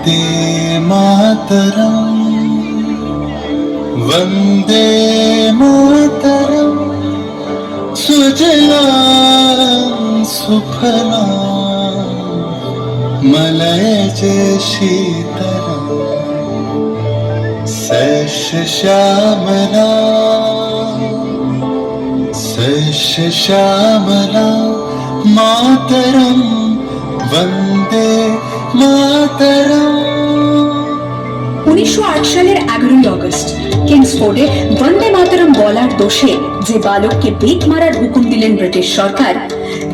वन्दे मातरम् वन्दे मातरम् सुजलां सुफलां मलयज शीतलां सस्यश्यामलां मातरं वन्दे मातरम्। 1908 সালের 11ই আগস্ট কিংসফোর্ডে বন্দে মাতরম বলার দোষে যে বালককে বেত মারার হুকুম দিলেন ব্রিটিশ সরকার,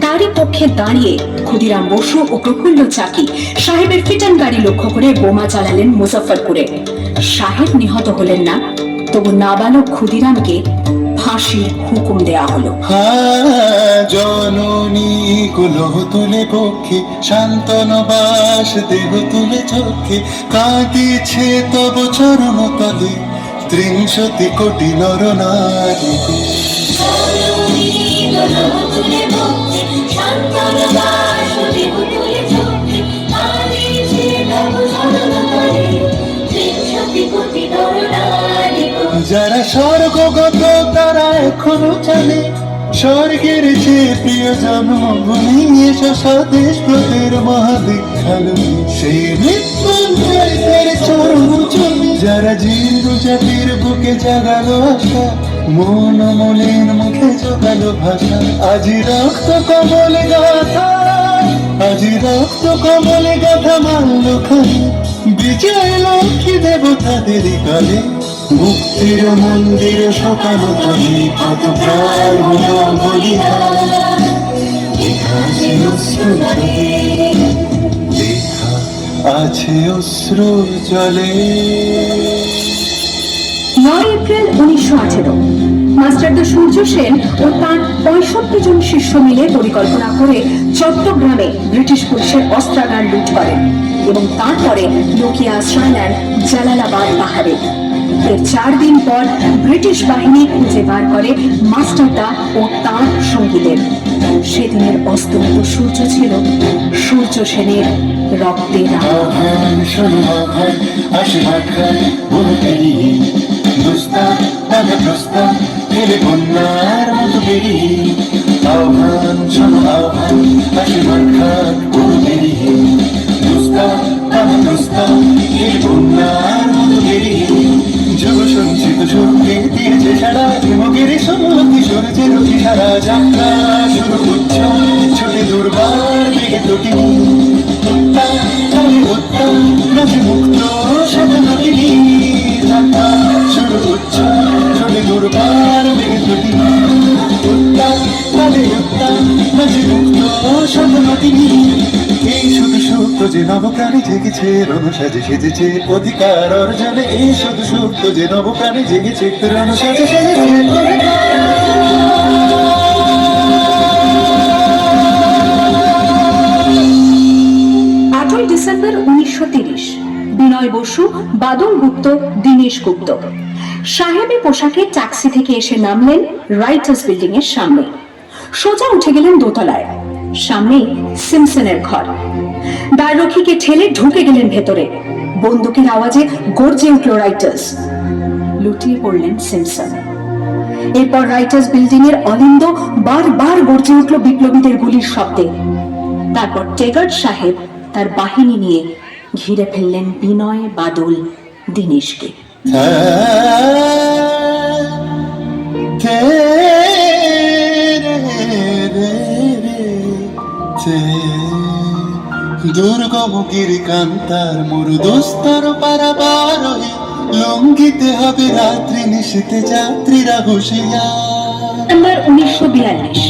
তারই পক্ষে দাঁড়িয়ে ক্ষুদিরাম বসু ও প্রফুল্ল চাকি সাহেবের ফিটান গাড়ি লক্ষ্য করে বোমা চালালেন মুজফ্ফরপুরে। সাহেব নিহত হলেন না, তবু নাবালক ক্ষুদিরামকে ফাঁসির হুকুম দেয়া হলো। জননী কুলহ তুলে পক্ষে শান্তনবাস দেহ তুলে চক্ষে কাঁদিছে তব চরণ তলে 30 কোটি নর নারী। যারা স্বর্গগত তারা এখনো জানে স্বর্গের যে প্রিয় জন্মভূমি এসো স্বদেশ ব্রতের মহাদীক্ষালু সেই মৃত্যুঞ্জয়ের চরম জমি। যারা জিন্দু জাতির বুকে জাগালো আশা মন মলিন মুখে জোগালো ভাষা আজি রক্ত কমলে গাথা মানল খালি বিজয় লক্ষ্মী দেবতাদের কালে মুক্তির মন্দির সকাল কালে কত প্রাণ হলো বলিদান লেখা আছে অশ্রু জলে। 9 এপ্রিল 1918 মাস্টারদা সূর্য সেন ও তার 65 জন শিষ্য মিলে পরিকল্পনা করে চট্টগ্রামে ব্রিটিশ পুলিশের অস্ত্রাগার লুট করেন এবং তারপরে লুকিয়ে আশ্রয় নেন জালালাবাদ পাহাড়ে। এর 4 দিন পর ব্রিটিশ বাহিনী খুঁজে বার করে মাস্টারদা ও তার সঙ্গীদের। সেদিনের অস্তমিত সূর্য ছিল সূর্য সেনের রক্তের বন্যার মতো বেরিয়ে আহ্বান শোনো আহ্বান আশীর্বাদ খান পুরো বেরিয়ে বন্যার মতো বেরিয়ে যুগ সঞ্চিত শক্তি দিয়েছে সারা হিমগিরি সমুদ্র সূর্যের ইশারা যাত্রা শুরু উচ্চ ছুটে দুর্বার বেগে তটিনী উত্তম নাচে মুক্ত সাধনাতিনী যাত্রা শুরু উচ্চ ছুটে দুর্বার বেগে তটিনী এই শুধু সত্য যে নবপ্রাণী জেগেছে রণসাজে সেজেছে অধিকার অর্জনে। এই শুধু সত্য যে নবপ্রাণী জেগেছে রণসাজে সেজেছে। 8 ডিসেম্বর 1930 বিনয় বসু, বাদল গুপ্ত, দীনেশ গুপ্ত সাহেবের পোশাকে ট্যাক্সি থেকে এসে নামলেন রাইটার্স বিল্ডিং এর সামনে। সোজা উঠে গেলেন দোতলায়। সামনে সিমসনের ঘর। দ্বাররক্ষীকে ঠেলে ঢুকে গেলেন ভেতরে। বন্দুকের আওয়াজে গর্জে উঠল রাইটার্স। লুটিয়ে পড়লেন সিমসন। এরপর রাইটার্স বিল্ডিং এর অলিন্দ বারবার গর্জে উঠল বিপ্লবীদের গুলির শব্দে। তারপর টেগার্ট সাহেব তার বাহিনী নিয়ে ঘিরে ফেললেন বিনয়, বাদল, দীনেশকে। দুর্গমুখীর কান্তার মরুদুস্তর পারাবার লঙ্ঘিতে হবে রাত্রি নিশীতে যাত্রীরা হুঁশিয়ার। ডিসেম্বর 1942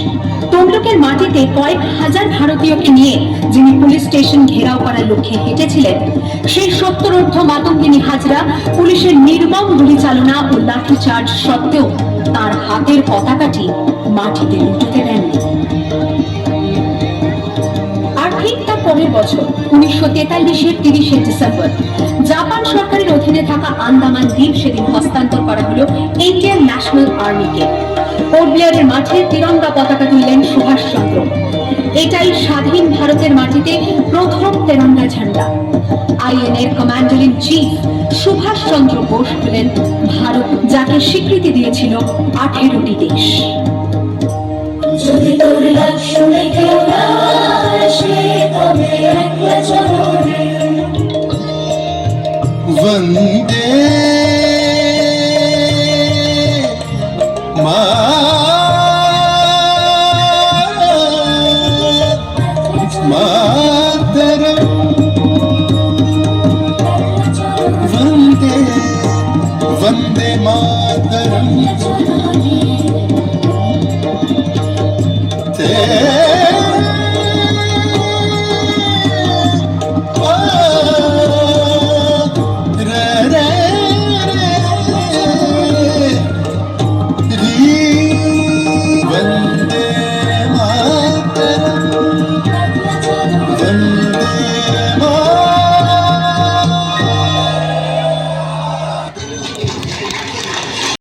তমলুকের মাটিতে কয়েক হাজার ভারতীয়কে নিয়ে যিনি পুলিশ স্টেশন ঘেরাও করার লক্ষ্যে হেঁটেছিলেন, সেই 70 মাতঙ্গিনী হাজরা পুলিশের নির্মম গুলিচালনা ও লাঠিচার্জ সত্ত্বেও তার হাতের পতাকাটি মাটিতে লুটোতে দেননি। আর ঠিক তার পরের বছর 1943-এর 30 ডিসেম্বর জাপান সরকারের অধীনে থাকা আন্দামান দ্বীপ সেদিন হস্তান্তর করা হলো ইন্ডিয়ান ন্যাশনাল আর্মিকে। পোর্ট ব্লেয়ারের মাঠে তিরঙ্গা পতাকা তুললেন সুভাষচন্দ্র। এটাই স্বাধীন ভারতের মাটিতে প্রথম তেরঙ্গা ঝান্ডা। আইএনএর commander in chief Subhash Chandra Bose হলেন ভারত, যাকে স্বীকৃতি দিয়েছিল 18টি দেশ। যদি তোর লক্ষ্য রেখে আসে তবে একলা চলো রে। वंदे मातरम वंदे वंदे मातरम